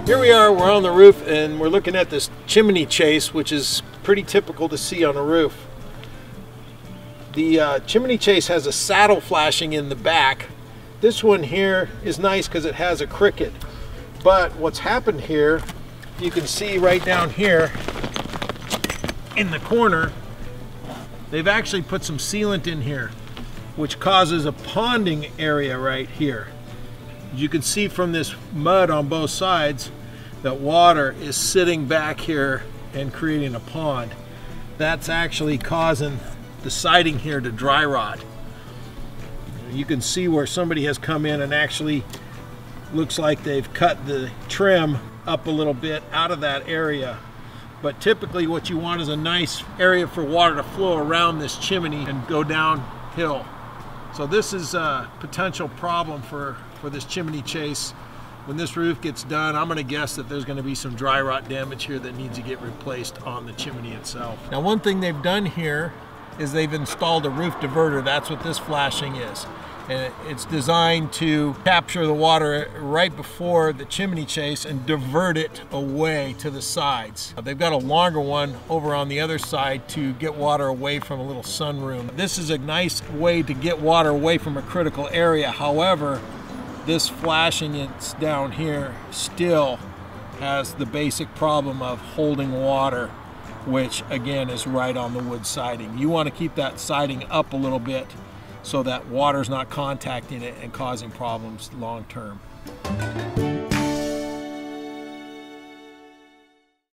Here we are, we're on the roof and we're looking at this chimney chase, which is pretty typical to see on a roof. The chimney chase has a saddle flashing in the back. This one here is nice because it has a cricket. But what's happened here, you can see right down here in the corner, they've actually put some sealant in here, which causes a ponding area right here. You can see from this mud on both sides that water is sitting back here and creating a pond. That's actually causing the siding here to dry rot. You can see where somebody has come in and actually looks like they've cut the trim up a little bit out of that area. But typically what you want is a nice area for water to flow around this chimney and go downhill. So this is a potential problem for this chimney chase. When this roof gets done, I'm gonna guess that there's gonna be some dry rot damage here that needs to get replaced on the chimney itself. Now, one thing they've done here is they've installed a roof diverter. That's what this flashing is. And it's designed to capture the water right before the chimney chase and divert it away to the sides. They've got a longer one over on the other side to get water away from a little sunroom. This is a nice way to get water away from a critical area. However, this flashing it's down here still has the basic problem of holding water, which again is right on the wood siding. You want to keep that siding up a little bit so that water's not contacting it and causing problems long term.